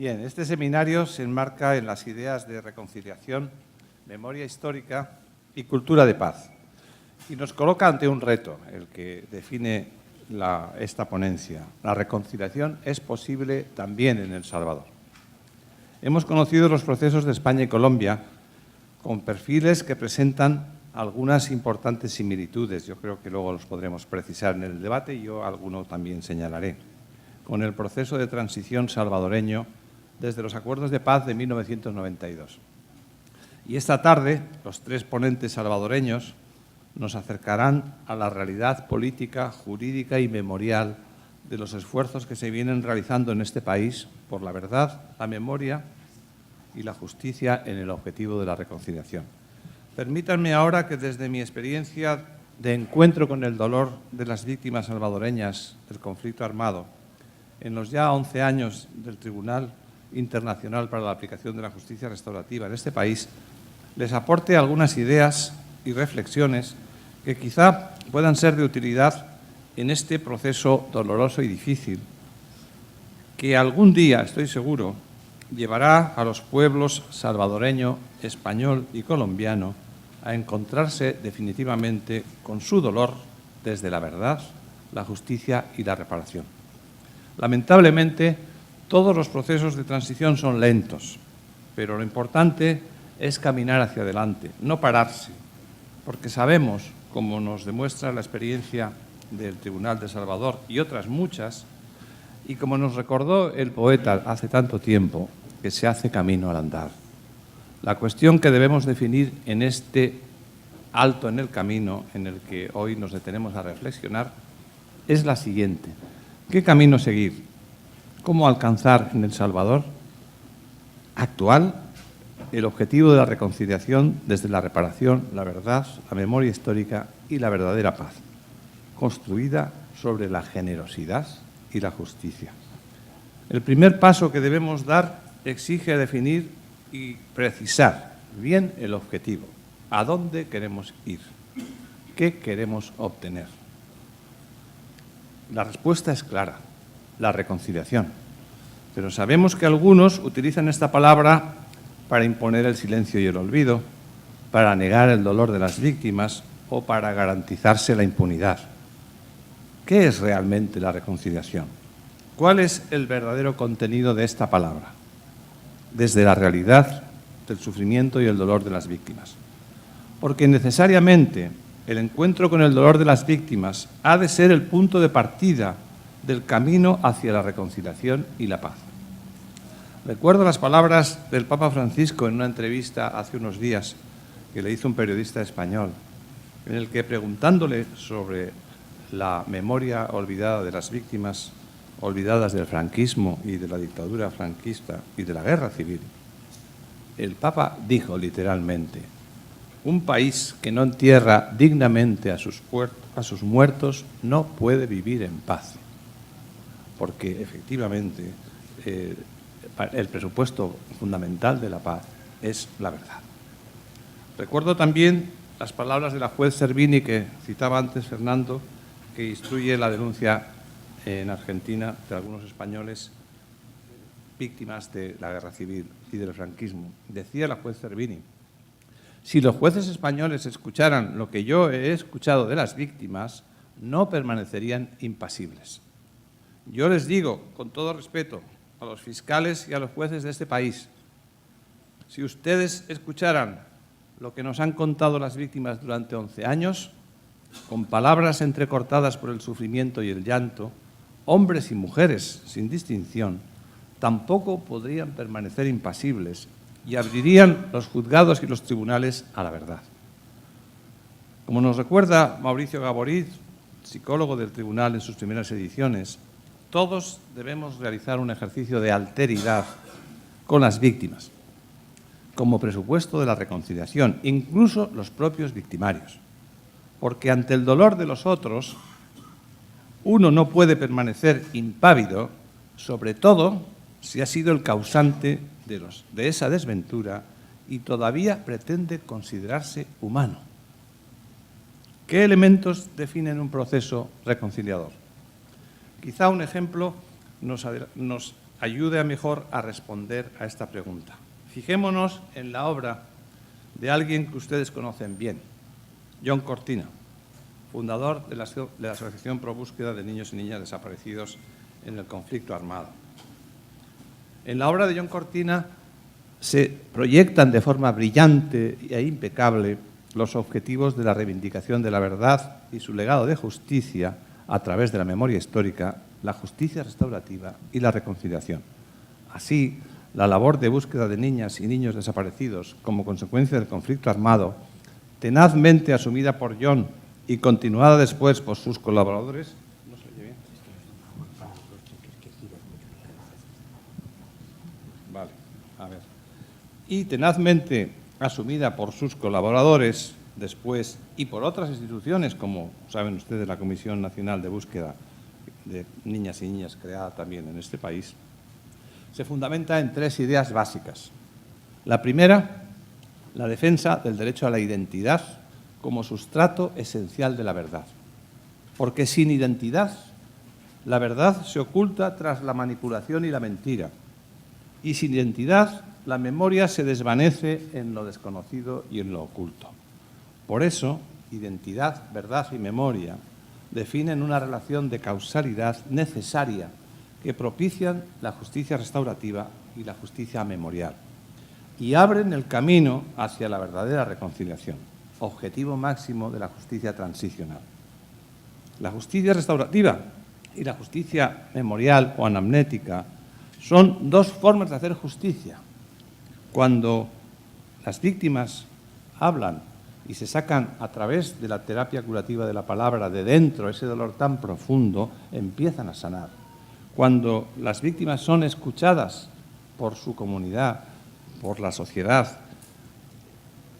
Bien, este seminario se enmarca en las ideas de reconciliación, memoria histórica y cultura de paz. Y nos coloca ante un reto, el que define esta ponencia. La reconciliación es posible también en El Salvador. Hemos conocido los procesos de España y Colombia con perfiles que presentan algunas importantes similitudes. Yo creo que luego los podremos precisar en el debate y yo alguno también señalaré. Con el proceso de transición salvadoreño desde los acuerdos de paz de 1992. Y esta tarde, los tres ponentes salvadoreños nos acercarán a la realidad política, jurídica y memorial de los esfuerzos que se vienen realizando en este país por la verdad, la memoria y la justicia en el objetivo de la reconciliación. Permítanme ahora que desde mi experiencia de encuentro con el dolor de las víctimas salvadoreñas del conflicto armado, en los ya 11 años del Tribunal Internacional para la Aplicación de la Justicia Restaurativa en este país, les aporte algunas ideas y reflexiones que quizá puedan ser de utilidad en este proceso doloroso y difícil, que algún día, estoy seguro, llevará a los pueblos salvadoreño, español y colombiano a encontrarse definitivamente con su dolor desde la verdad, la justicia y la reparación. Lamentablemente, todos los procesos de transición son lentos, pero lo importante es caminar hacia adelante, no pararse, porque sabemos, como nos demuestra la experiencia del Tribunal de Salvador y otras muchas, y como nos recordó el poeta hace tanto tiempo, que se hace camino al andar. La cuestión que debemos definir en este alto en el camino en el que hoy nos detenemos a reflexionar es la siguiente. ¿Qué camino seguir? ¿Cómo alcanzar en El Salvador actual el objetivo de la reconciliación desde la reparación, la verdad, la memoria histórica y la verdadera paz, construida sobre la generosidad y la justicia? El primer paso que debemos dar exige definir y precisar bien el objetivo. ¿A dónde queremos ir? ¿Qué queremos obtener? La respuesta es clara, la reconciliación. Pero sabemos que algunos utilizan esta palabra para imponer el silencio y el olvido, para negar el dolor de las víctimas o para garantizarse la impunidad. ¿Qué es realmente la reconciliación? ¿Cuál es el verdadero contenido de esta palabra? Desde la realidad del sufrimiento y el dolor de las víctimas. Porque necesariamente el encuentro con el dolor de las víctimas ha de ser el punto de partida del camino hacia la reconciliación y la paz. Recuerdo las palabras del Papa Francisco en una entrevista hace unos días que le hizo un periodista español, en el que, preguntándole sobre la memoria olvidada de las víctimas olvidadas del franquismo y de la dictadura franquista y de la guerra civil, el Papa dijo literalmente: un país que no entierra dignamente a sus muertos no puede vivir en paz. Porque efectivamente el presupuesto fundamental de la paz es la verdad. Recuerdo también las palabras de la juez Servini que citaba antes Fernando, que instruye la denuncia en Argentina de algunos españoles víctimas de la guerra civil y del franquismo. Decía la juez Servini: si los jueces españoles escucharan lo que yo he escuchado de las víctimas, no permanecerían impasibles. Yo les digo, con todo respeto, a los fiscales y a los jueces de este país, si ustedes escucharan lo que nos han contado las víctimas durante 11 años, con palabras entrecortadas por el sufrimiento y el llanto, hombres y mujeres sin distinción, tampoco podrían permanecer impasibles y abrirían los juzgados y los tribunales a la verdad. Como nos recuerda Mauricio Gaboriz, psicólogo del tribunal en sus primeras ediciones, todos debemos realizar un ejercicio de alteridad con las víctimas, como presupuesto de la reconciliación, incluso los propios victimarios. Porque ante el dolor de los otros, uno no puede permanecer impávido, sobre todo si ha sido el causante de esa desventura y todavía pretende considerarse humano. ¿Qué elementos definen un proceso reconciliador? Quizá un ejemplo nos ayude mejor a responder a esta pregunta. Fijémonos en la obra de alguien que ustedes conocen bien, John Cortina, fundador de la Asociación Pro Búsqueda de Niños y Niñas Desaparecidos en el Conflicto Armado. En la obra de John Cortina se proyectan de forma brillante e impecable los objetivos de la reivindicación de la verdad y su legado de justicia a través de la memoria histórica, la justicia restaurativa y la reconciliación. Así, la labor de búsqueda de niñas y niños desaparecidos como consecuencia del conflicto armado, tenazmente asumida por John y continuada después por sus colaboradores, y tenazmente asumida por sus colaboradores después y por otras instituciones, como saben ustedes, la Comisión Nacional de Búsqueda de Niñas y Niñas, creada también en este país, se fundamenta en tres ideas básicas. La primera, la defensa del derecho a la identidad como sustrato esencial de la verdad. Porque sin identidad, la verdad se oculta tras la manipulación y la mentira. Y sin identidad, la memoria se desvanece en lo desconocido y en lo oculto. Por eso, identidad, verdad y memoria definen una relación de causalidad necesaria que propician la justicia restaurativa y la justicia memorial y abren el camino hacia la verdadera reconciliación, objetivo máximo de la justicia transicional. La justicia restaurativa y la justicia memorial o anamnética son dos formas de hacer justicia. Cuando las víctimas hablan y se sacan a través de la terapia curativa de la palabra de dentro ese dolor tan profundo, empiezan a sanar. Cuando las víctimas son escuchadas por su comunidad, por la sociedad,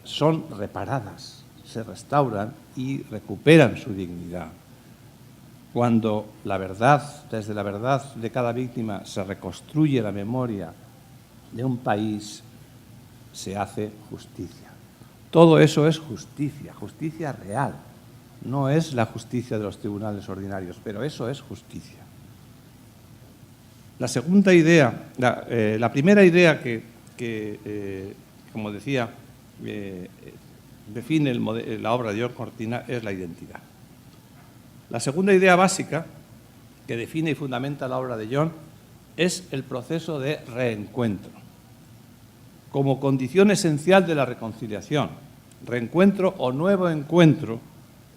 son reparadas, se restauran y recuperan su dignidad. Cuando la verdad, desde la verdad de cada víctima, se reconstruye la memoria de un país, se hace justicia. Todo eso es justicia, justicia real. No es la justicia de los tribunales ordinarios, pero eso es justicia. La segunda idea, la primera idea que como decía, define la obra de John Cortina es la identidad. La segunda idea básica que define y fundamenta la obra de John es el proceso de reencuentro, como condición esencial de la reconciliación, reencuentro o nuevo encuentro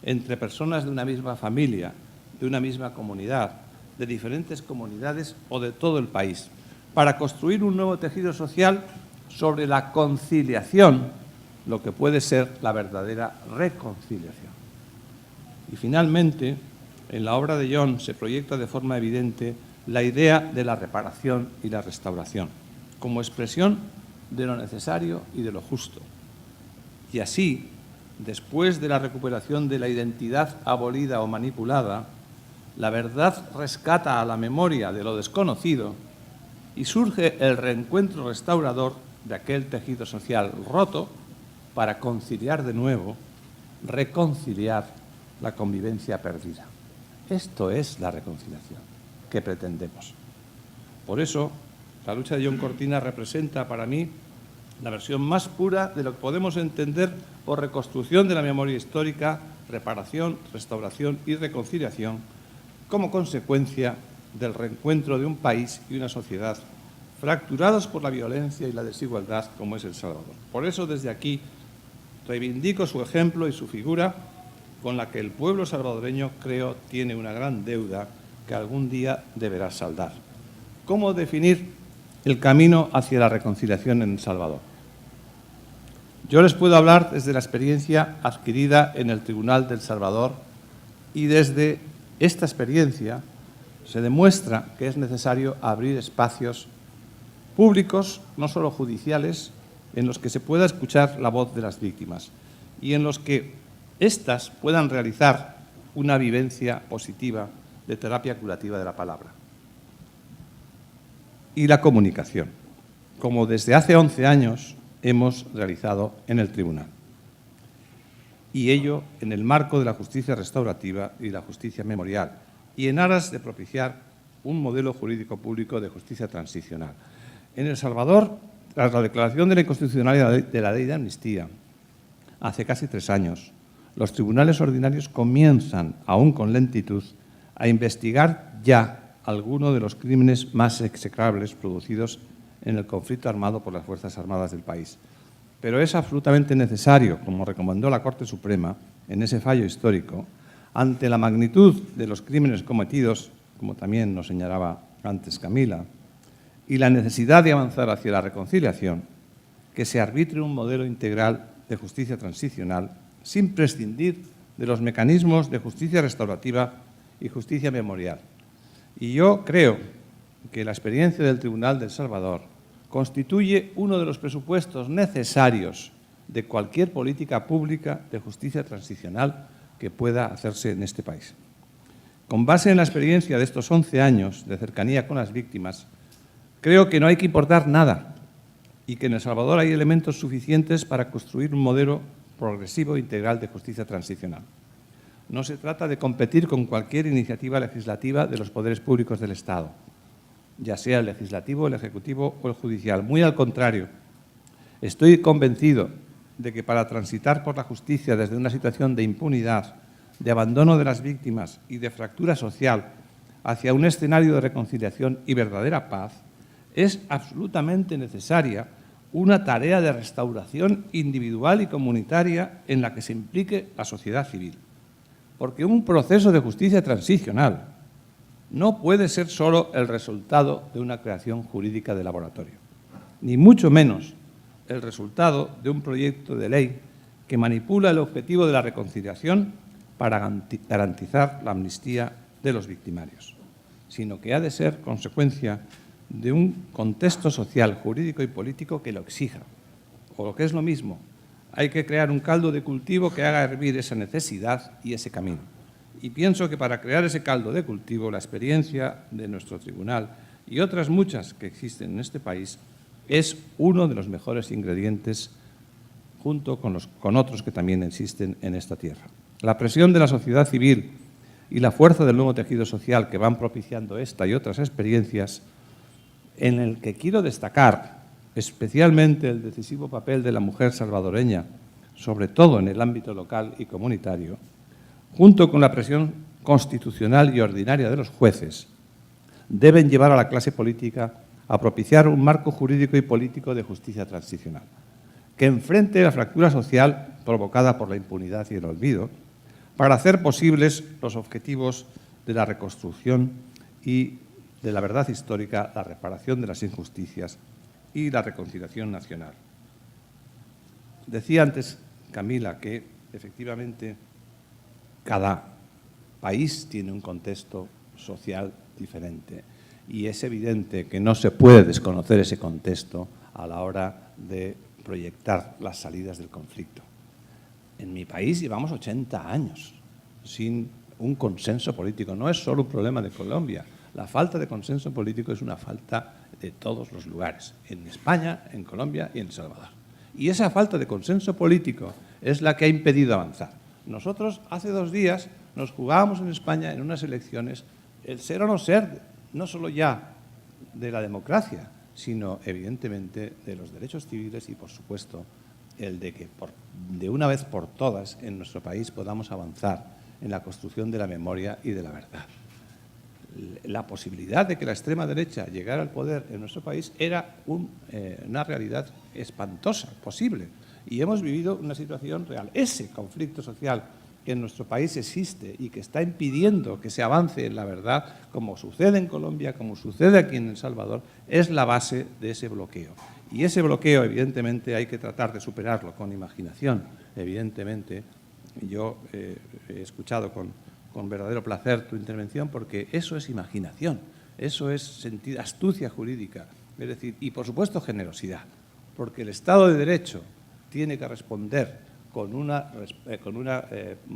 entre personas de una misma familia, de una misma comunidad, de diferentes comunidades o de todo el país, para construir un nuevo tejido social sobre la conciliación, lo que puede ser la verdadera reconciliación. Y finalmente, en la obra de John se proyecta de forma evidente la idea de la reparación y la restauración, como expresión de lo necesario y de lo justo. Y así, después de la recuperación de la identidad abolida o manipulada, la verdad rescata a la memoria de lo desconocido y surge el reencuentro restaurador de aquel tejido social roto para conciliar de nuevo, reconciliar la convivencia perdida. Esto es la reconciliación que pretendemos. Por eso, la lucha de John Cortina representa para mí la versión más pura de lo que podemos entender por reconstrucción de la memoria histórica, reparación, restauración y reconciliación como consecuencia del reencuentro de un país y una sociedad fracturados por la violencia y la desigualdad como es El Salvador. Por eso, desde aquí, reivindico su ejemplo y su figura con la que el pueblo salvadoreño, creo, tiene una gran deuda que algún día deberá saldar. ¿Cómo definir el camino hacia la reconciliación en El Salvador? Yo les puedo hablar desde la experiencia adquirida en el Tribunal de El Salvador y desde esta experiencia se demuestra que es necesario abrir espacios públicos, no solo judiciales, en los que se pueda escuchar la voz de las víctimas y en los que éstas puedan realizar una vivencia positiva de terapia curativa de la palabra. Y la comunicación, como desde hace 11 años hemos realizado en el Tribunal. Y ello en el marco de la justicia restaurativa y la justicia memorial, y en aras de propiciar un modelo jurídico público de justicia transicional. En El Salvador, tras la declaración de la inconstitucionalidad de la ley de amnistía, hace casi 3 años, los tribunales ordinarios comienzan, aún con lentitud, a investigar ya algunos de los crímenes más execrables producidos en el conflicto armado por las Fuerzas Armadas del país. Pero es absolutamente necesario, como recomendó la Corte Suprema en ese fallo histórico, ante la magnitud de los crímenes cometidos, como también nos señalaba antes Camila, y la necesidad de avanzar hacia la reconciliación, que se arbitre un modelo integral de justicia transicional sin prescindir de los mecanismos de justicia restaurativa y justicia memorial. Y yo creo que la experiencia del Tribunal de El Salvador constituye uno de los presupuestos necesarios de cualquier política pública de justicia transicional que pueda hacerse en este país. Con base en la experiencia de estos 11 años de cercanía con las víctimas, creo que no hay que importar nada y que en El Salvador hay elementos suficientes para construir un modelo progresivo e integral de justicia transicional. No se trata de competir con cualquier iniciativa legislativa de los poderes públicos del Estado, ya sea el legislativo, el ejecutivo o el judicial. Muy al contrario, estoy convencido de que para transitar por la justicia desde una situación de impunidad, de abandono de las víctimas y de fractura social hacia un escenario de reconciliación y verdadera paz, es absolutamente necesaria una tarea de restauración individual y comunitaria en la que se implique la sociedad civil. Porque un proceso de justicia transicional no puede ser solo el resultado de una creación jurídica de laboratorio, ni mucho menos el resultado de un proyecto de ley que manipula el objetivo de la reconciliación para garantizar la amnistía de los victimarios, sino que ha de ser consecuencia de un contexto social, jurídico y político que lo exija. O lo que es lo mismo, hay que crear un caldo de cultivo que haga hervir esa necesidad y ese camino. Y pienso que para crear ese caldo de cultivo, la experiencia de nuestro tribunal y otras muchas que existen en este país es uno de los mejores ingredientes junto con otros que también existen en esta tierra. La presión de la sociedad civil y la fuerza del nuevo tejido social que van propiciando esta y otras experiencias, en el que quiero destacar especialmente el decisivo papel de la mujer salvadoreña, sobre todo en el ámbito local y comunitario, junto con la presión constitucional y ordinaria de los jueces, deben llevar a la clase política a propiciar un marco jurídico y político de justicia transicional, que enfrente la fractura social provocada por la impunidad y el olvido, para hacer posibles los objetivos de la reconstrucción y de la verdad histórica, la reparación de las injusticias y la reconciliación nacional. Decía antes Camila que, efectivamente, cada país tiene un contexto social diferente y es evidente que no se puede desconocer ese contexto a la hora de proyectar las salidas del conflicto. En mi país llevamos 80 años sin un consenso político. No es solo un problema de Colombia. La falta de consenso político es una falta de todos los lugares, en España, en Colombia y en El Salvador. Y esa falta de consenso político es la que ha impedido avanzar. Nosotros hace 2 días nos jugábamos en España en unas elecciones el ser o no ser, no solo ya de la democracia, sino evidentemente de los derechos civiles y, por supuesto, el de que de una vez por todas en nuestro país podamos avanzar en la construcción de la memoria y de la verdad. La posibilidad de que la extrema derecha llegara al poder en nuestro país era una realidad espantosa, posible. Y hemos vivido una situación real. Ese conflicto social que en nuestro país existe y que está impidiendo que se avance en la verdad, como sucede en Colombia, como sucede aquí en El Salvador, es la base de ese bloqueo. Y ese bloqueo, evidentemente, hay que tratar de superarlo con imaginación. Evidentemente, yo he escuchado con verdadero placer tu intervención, porque eso es imaginación, eso es astucia jurídica, es decir, y por supuesto generosidad, porque el Estado de Derecho tiene que responder con una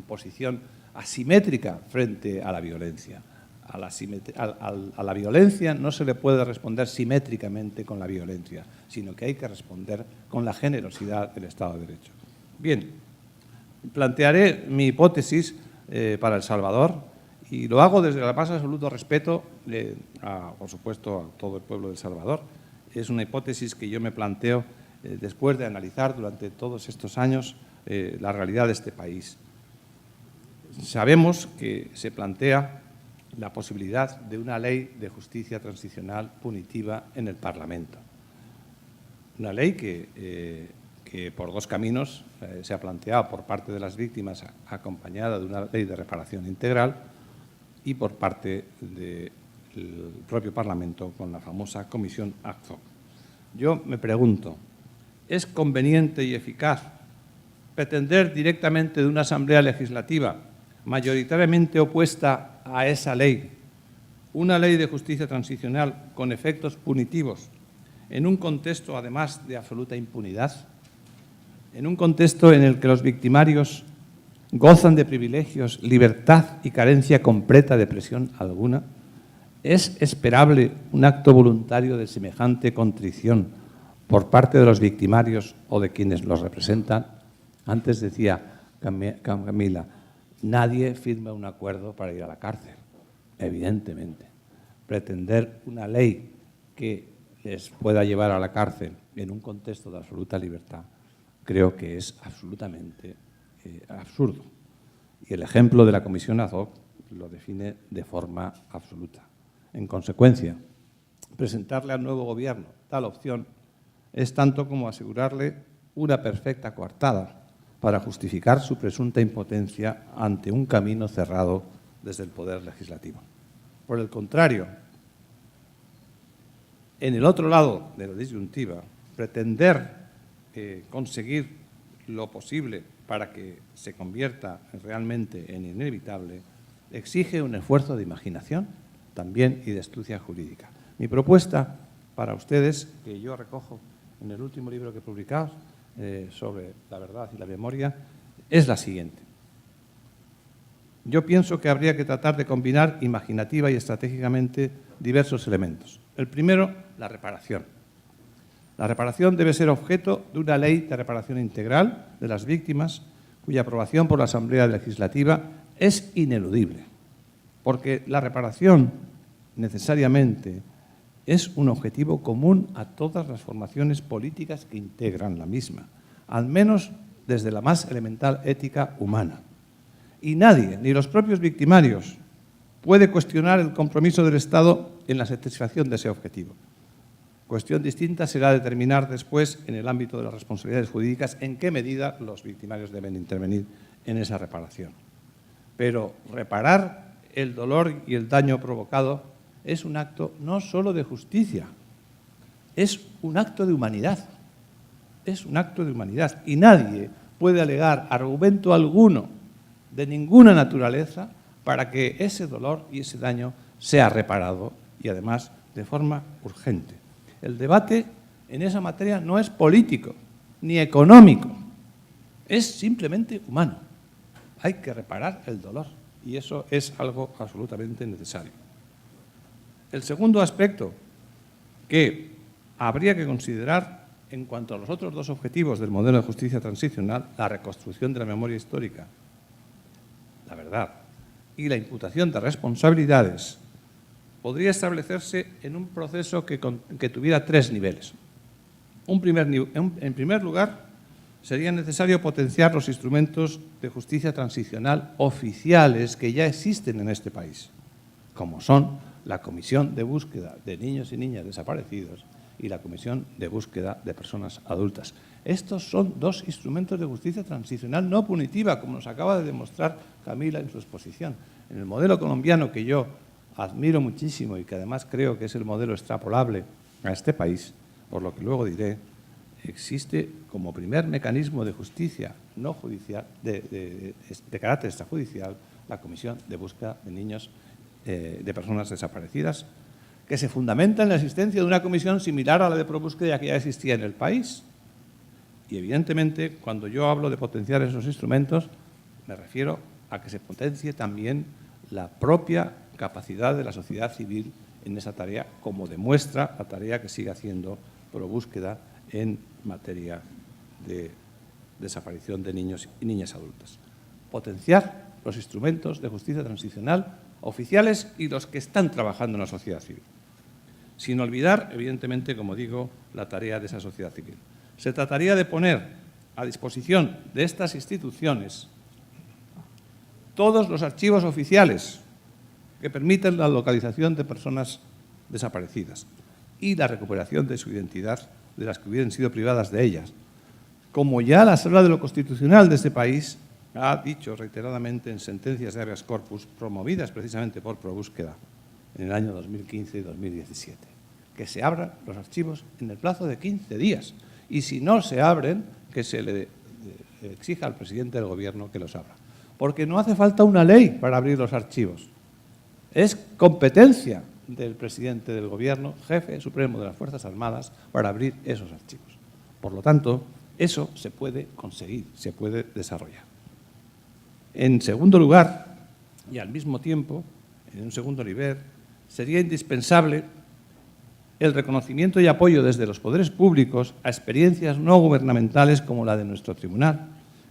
posición asimétrica frente a la violencia. A la violencia no se le puede responder simétricamente con la violencia, sino que hay que responder con la generosidad del Estado de Derecho. Bien, plantearé mi hipótesis para El Salvador Y lo hago desde el más absoluto respeto, por supuesto, a todo el pueblo de El Salvador. Es una hipótesis que yo me planteo después de analizar durante todos estos años la realidad de este país. Sabemos que se plantea la posibilidad de una ley de justicia transicional punitiva en el Parlamento. Una ley que por dos caminos se ha planteado por parte de las víctimas, acompañada de una ley de reparación integral, y por parte del propio Parlamento con la famosa Comisión Ad Hoc. Yo me pregunto, ¿es conveniente y eficaz pretender directamente de una Asamblea Legislativa mayoritariamente opuesta a esa ley, una ley de justicia transicional con efectos punitivos, en un contexto, además, de absoluta impunidad? En un contexto en el que los victimarios gozan de privilegios, libertad y carencia completa de presión alguna, ¿es esperable un acto voluntario de semejante contrición por parte de los victimarios o de quienes los representan? Antes decía Camila, nadie firma un acuerdo para ir a la cárcel, evidentemente. Pretender una ley que les pueda llevar a la cárcel en un contexto de absoluta libertad creo que es absolutamente absurdo. Y el ejemplo de la Comisión Ad Hoc lo define de forma absoluta. En consecuencia, presentarle al nuevo Gobierno tal opción es tanto como asegurarle una perfecta coartada para justificar su presunta impotencia ante un camino cerrado desde el Poder Legislativo. Por el contrario, en el otro lado de la disyuntiva, pretender conseguir lo posible para que se convierta realmente en inevitable exige un esfuerzo de imaginación también y de astucia jurídica. Mi propuesta para ustedes, que yo recojo en el último libro que he publicado sobre la verdad y la memoria, es la siguiente. Yo pienso que habría que tratar de combinar imaginativa y estratégicamente diversos elementos. El primero, la reparación. La reparación debe ser objeto de una ley de reparación integral de las víctimas, cuya aprobación por la Asamblea Legislativa es ineludible, porque la reparación necesariamente es un objetivo común a todas las formaciones políticas que integran la misma, al menos desde la más elemental ética humana. Y nadie, ni los propios victimarios, puede cuestionar el compromiso del Estado en la satisfacción de ese objetivo. Cuestión distinta será determinar después, en el ámbito de las responsabilidades jurídicas, en qué medida los victimarios deben intervenir en esa reparación. Pero reparar el dolor y el daño provocado es un acto no solo de justicia, es un acto de humanidad. Es un acto de humanidad. Y nadie puede alegar argumento alguno de ninguna naturaleza para que ese dolor y ese daño sea reparado y, además, de forma urgente. El debate en esa materia no es político ni económico, es simplemente humano. Hay que reparar el dolor y eso es algo absolutamente necesario. El segundo aspecto que habría que considerar en cuanto a los otros dos objetivos del modelo de justicia transicional, la reconstrucción de la memoria histórica, la verdad, y la imputación de responsabilidades, podría establecerse en un proceso que tuviera tres niveles. En primer lugar, sería necesario potenciar los instrumentos de justicia transicional oficiales que ya existen en este país, como son la Comisión de Búsqueda de Niños y Niñas Desaparecidos y la Comisión de Búsqueda de Personas Adultas. Estos son dos instrumentos de justicia transicional no punitiva, como nos acaba de demostrar Camila en su exposición. En el modelo colombiano, que yo admiro muchísimo y que además creo que es el modelo extrapolable a este país, por lo que luego diré, existe como primer mecanismo de justicia no judicial, de carácter extrajudicial, la Comisión de Búsqueda de Niños, de Personas Desaparecidas, que se fundamenta en la existencia de una comisión similar a la de probúsqueda que ya existía en el país. Y evidentemente, cuando yo hablo de potenciar esos instrumentos, me refiero a que se potencie también la propia capacidad de la sociedad civil en esa tarea, como demuestra la tarea que sigue haciendo probúsqueda en materia de desaparición de niños y niñas adultas. Potenciar los instrumentos de justicia transicional oficiales y los que están trabajando en la sociedad civil. Sin olvidar, evidentemente, como digo, la tarea de esa sociedad civil. Se trataría de poner a disposición de estas instituciones todos los archivos oficiales que permiten la localización de personas desaparecidas y la recuperación de su identidad de las que hubieran sido privadas de ellas, como ya la Sala de lo Constitucional de este país ha dicho reiteradamente en sentencias de habeas corpus promovidas precisamente por ProBúsqueda en el año 2015 y 2017, que se abran los archivos en el plazo de 15 días y si no se abren, que se le exija al presidente del Gobierno que los abra. Porque no hace falta una ley para abrir los archivos. Es competencia del presidente del Gobierno, jefe supremo de las Fuerzas Armadas, para abrir esos archivos. Por lo tanto, eso se puede conseguir, se puede desarrollar. En segundo lugar, y al mismo tiempo, en un segundo nivel, sería indispensable el reconocimiento y apoyo desde los poderes públicos a experiencias no gubernamentales como la de nuestro tribunal,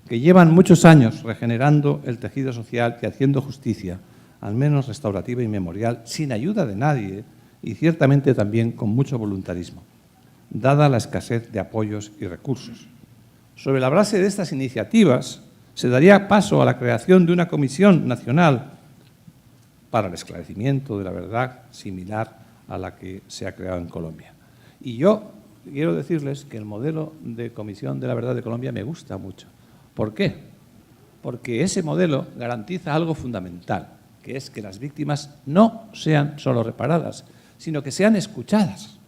que llevan muchos años regenerando el tejido social y haciendo justicia, al menos restaurativa y memorial, sin ayuda de nadie y ciertamente también con mucho voluntarismo, dada la escasez de apoyos y recursos. Sobre la base de estas iniciativas, se daría paso a la creación de una comisión nacional para el esclarecimiento de la verdad similar a la que se ha creado en Colombia. Y yo quiero decirles que el modelo de Comisión de la Verdad de Colombia me gusta mucho. ¿Por qué? Porque ese modelo garantiza algo fundamental, que es que las víctimas no sean solo reparadas, sino que sean escuchadas.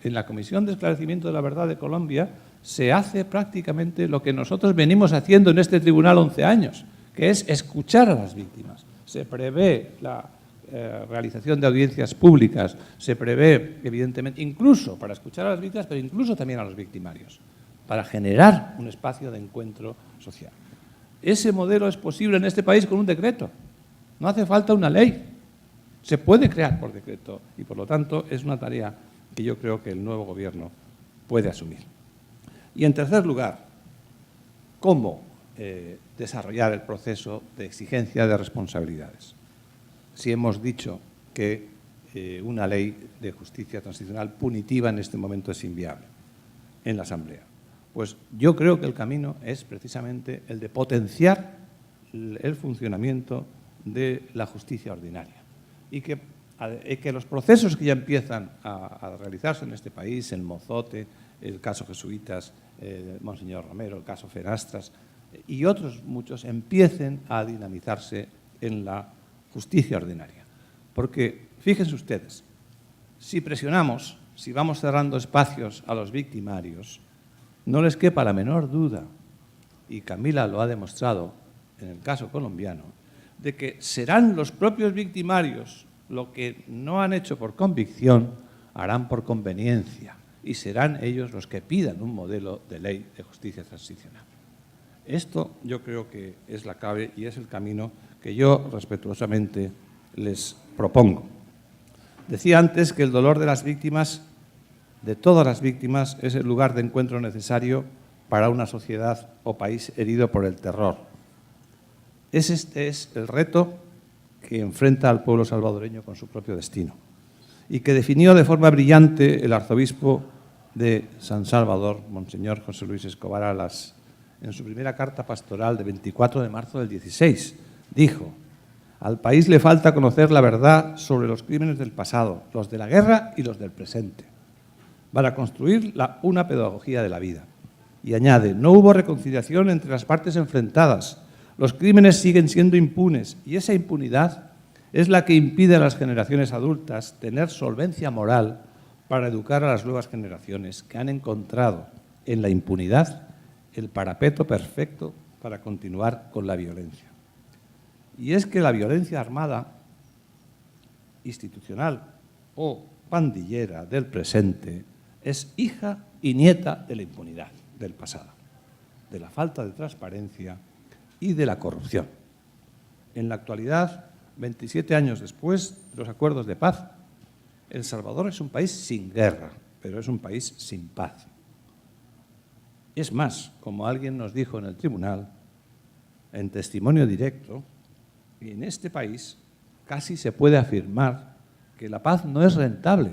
En la Comisión de Esclarecimiento de la Verdad de Colombia se hace prácticamente lo que nosotros venimos haciendo en este tribunal 11 años, que es escuchar a las víctimas. Se prevé la realización de audiencias públicas, se prevé, evidentemente, incluso para escuchar a las víctimas, pero incluso también a los victimarios, para generar un espacio de encuentro social. Ese modelo es posible en este país con un decreto. No hace falta una ley. Se puede crear por decreto y, por lo tanto, es una tarea que yo creo que el nuevo Gobierno puede asumir. Y, en tercer lugar, ¿cómo desarrollar el proceso de exigencia de responsabilidades? Si hemos dicho que una ley de justicia transicional punitiva en este momento es inviable en la Asamblea, pues yo creo que el camino es precisamente el de potenciar el funcionamiento de la justicia ordinaria y que los procesos que ya empiezan a realizarse en este país, el Mozote, el caso Jesuitas, Monseñor Romero, el caso Fenastras y otros muchos, empiecen a dinamizarse en la justicia ordinaria. Porque, fíjense ustedes, si presionamos, si vamos cerrando espacios a los victimarios, no les quepa la menor duda, y Camila lo ha demostrado en el caso colombiano, de que serán los propios victimarios lo que no han hecho por convicción, harán por conveniencia, y serán ellos los que pidan un modelo de ley de justicia transicional. Esto yo creo que es la clave y es el camino que yo respetuosamente les propongo. Decía antes que el dolor de las víctimas, de todas las víctimas, es el lugar de encuentro necesario para una sociedad o país herido por el terror. Este es el reto que enfrenta al pueblo salvadoreño con su propio destino y que definió de forma brillante el arzobispo de San Salvador, Monseñor José Luis Escobar Alas, en su primera carta pastoral de 24 de marzo del 16, dijo: al país le falta conocer la verdad sobre los crímenes del pasado, los de la guerra y los del presente, para construir una pedagogía de la vida. Y añade: no hubo reconciliación entre las partes enfrentadas, los crímenes siguen siendo impunes y esa impunidad es la que impide a las generaciones adultas tener solvencia moral para educar a las nuevas generaciones que han encontrado en la impunidad el parapeto perfecto para continuar con la violencia. Y es que la violencia armada, institucional o pandillera del presente es hija y nieta de la impunidad del pasado, de la falta de transparencia y de la corrupción. En la actualidad, 27 años después de los acuerdos de paz, El Salvador es un país sin guerra, pero es un país sin paz. Es más, como alguien nos dijo en el tribunal, en testimonio directo, en este país casi se puede afirmar que la paz no es rentable.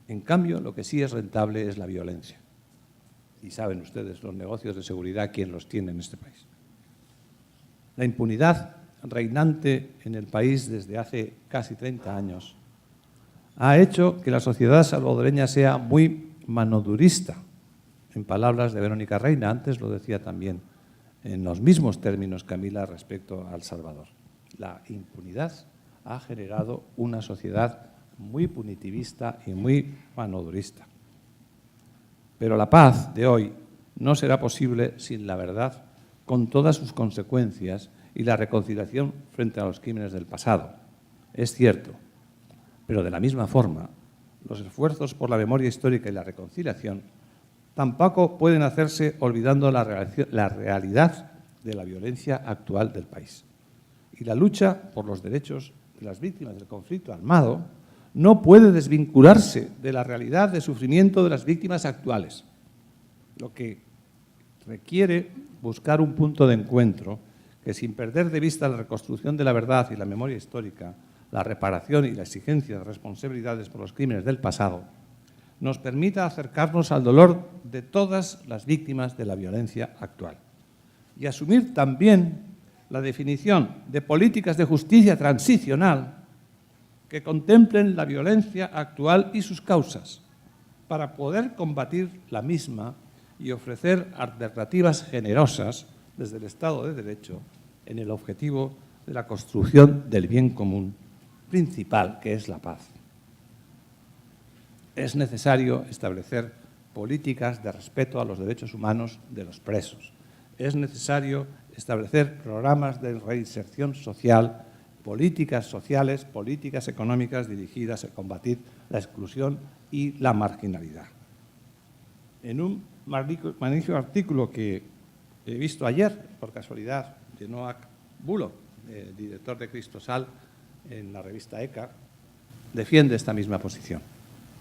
En cambio, lo que sí es rentable es la violencia. Y saben ustedes los negocios de seguridad quién los tiene en este país. La impunidad reinante en el país desde hace casi 30 años ha hecho que la sociedad salvadoreña sea muy manodurista. En palabras de Verónica Reina, antes lo decía también en los mismos términos Camila respecto a El Salvador. La impunidad ha generado una sociedad muy punitivista y muy manodurista. Pero la paz de hoy no será posible sin la verdad, con todas sus consecuencias, y la reconciliación frente a los crímenes del pasado. Es cierto, pero de la misma forma, los esfuerzos por la memoria histórica y la reconciliación tampoco pueden hacerse olvidando la realidad de la violencia actual del país. Y la lucha por los derechos de las víctimas del conflicto armado no puede desvincularse de la realidad de sufrimiento de las víctimas actuales, lo que requiere buscar un punto de encuentro que, sin perder de vista la reconstrucción de la verdad y la memoria histórica, la reparación y la exigencia de responsabilidades por los crímenes del pasado, nos permita acercarnos al dolor de todas las víctimas de la violencia actual y asumir también la definición de políticas de justicia transicional que contemplen la violencia actual y sus causas para poder combatir la misma y ofrecer alternativas generosas desde el Estado de Derecho en el objetivo de la construcción del bien común principal, que es la paz. Es necesario establecer políticas de respeto a los derechos humanos de los presos. Es necesario establecer programas de reinserción social, políticas sociales, políticas económicas dirigidas a combatir la exclusión y la marginalidad. En un magnífico artículo que he visto ayer, por casualidad, de Noah Bullock, director de Cristosal, en la revista ECA, defiende esta misma posición.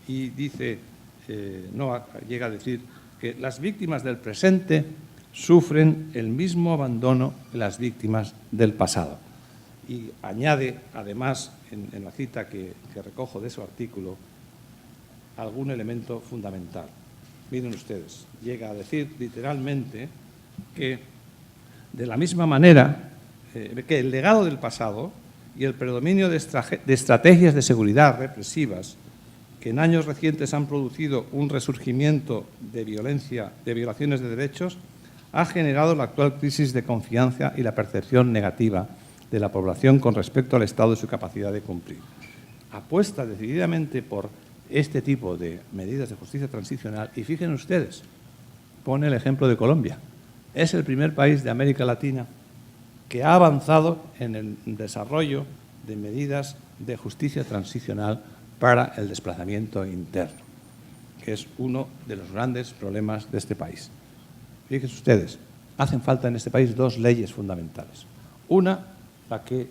Y dice, Noah llega a decir que las víctimas del presente sufren el mismo abandono que las víctimas del pasado. Y añade, además, en la cita que recojo de su artículo, algún elemento fundamental. Miren ustedes, llega a decir literalmente que, de la misma manera, que el legado del pasado y el predominio de estrategias de seguridad represivas que en años recientes han producido un resurgimiento de violencia, de violaciones de derechos, ha generado la actual crisis de confianza y la percepción negativa de la población con respecto al Estado y su capacidad de cumplir. Apuesta decididamente por este tipo de medidas de justicia transicional y fíjense ustedes, pone el ejemplo de Colombia. Es el primer país de América Latina que ha avanzado en el desarrollo de medidas de justicia transicional para el desplazamiento interno, que es uno de los grandes problemas de este país. Fíjense ustedes, hacen falta en este país dos leyes fundamentales. Una, la que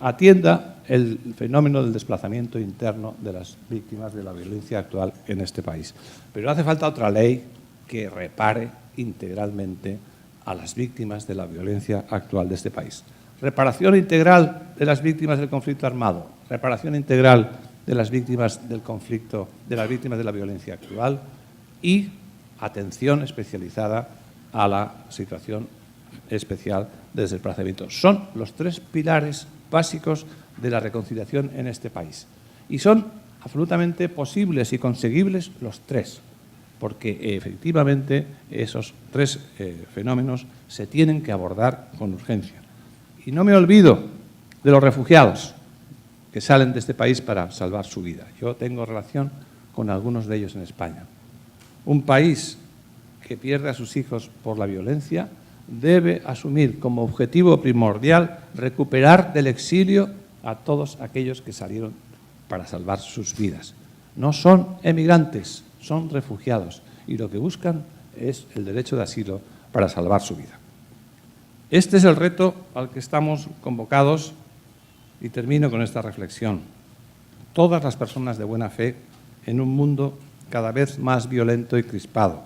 atienda el fenómeno del desplazamiento interno de las víctimas de la violencia actual en este país. Pero hace falta otra ley que repare integralmente a las víctimas de la violencia actual de este país. Reparación integral de las víctimas del conflicto armado, reparación integral de las víctimas del conflicto, de las víctimas de la violencia actual y atención especializada a la situación especial de desplazamiento. Son los tres pilares básicos de la reconciliación en este país. Y son absolutamente posibles y conseguibles los tres, porque efectivamente esos tres fenómenos se tienen que abordar con urgencia. Y no me olvido de los refugiados que salen de este país para salvar su vida. Yo tengo relación con algunos de ellos en España. Un país que pierde a sus hijos por la violencia debe asumir como objetivo primordial recuperar del exilio a todos aquellos que salieron para salvar sus vidas. No son emigrantes, son refugiados y lo que buscan es el derecho de asilo para salvar su vida. Este es el reto al que estamos convocados y termino con esta reflexión. Todas las personas de buena fe en un mundo cada vez más violento y crispado,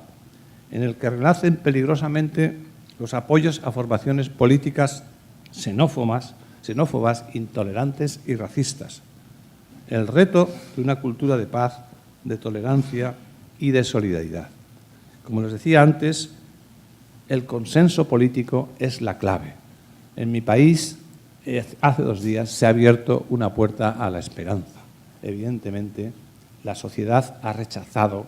en el que renacen peligrosamente los apoyos a formaciones políticas xenófobas xenófobas, intolerantes y racistas. El reto de una cultura de paz, de tolerancia y de solidaridad. Como les decía antes, el consenso político es la clave. En mi país, hace 2 días, se ha abierto una puerta a la esperanza. Evidentemente, la sociedad ha rechazado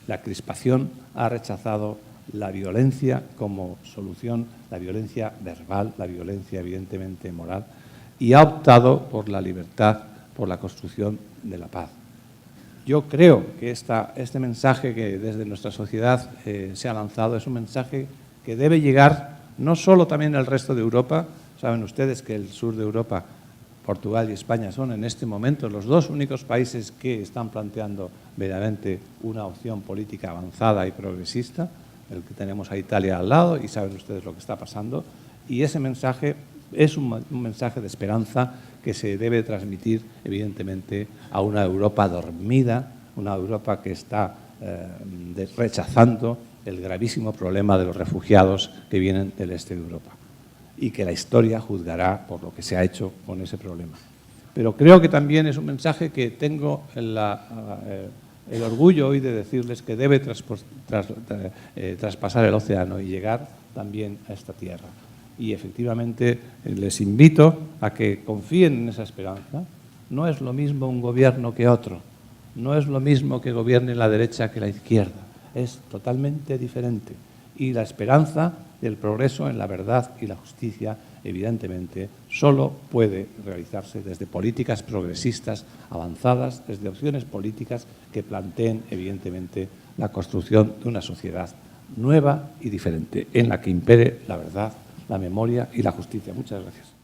la crispación, ha rechazado la violencia como solución, la violencia verbal, la violencia evidentemente moral, y ha optado por la libertad, por la construcción de la paz. Yo creo que este mensaje que desde nuestra sociedad se ha lanzado es un mensaje que debe llegar no solo también al resto de Europa. Saben ustedes que el sur de Europa, Portugal y España, son en este momento los 2 únicos países que están planteando verdaderamente una opción política avanzada y progresista. El que tenemos a Italia al lado y saben ustedes lo que está pasando. Y ese mensaje es un mensaje de esperanza que se debe transmitir, evidentemente, a una Europa dormida, una Europa que está rechazando el gravísimo problema de los refugiados que vienen del este de Europa y que la historia juzgará por lo que se ha hecho con ese problema. Pero creo que también es un mensaje que tengo el orgullo hoy de decirles que debe traspasar el océano y llegar también a esta tierra. Y efectivamente les invito a que confíen en esa esperanza. No es lo mismo un gobierno que otro, no es lo mismo que gobierne la derecha que la izquierda, es totalmente diferente. Y la esperanza del progreso en la verdad y la justicia, evidentemente, solo puede realizarse desde políticas progresistas avanzadas, desde opciones políticas que planteen, evidentemente, la construcción de una sociedad nueva y diferente, en la que impere la verdad, la memoria y la justicia. Muchas gracias.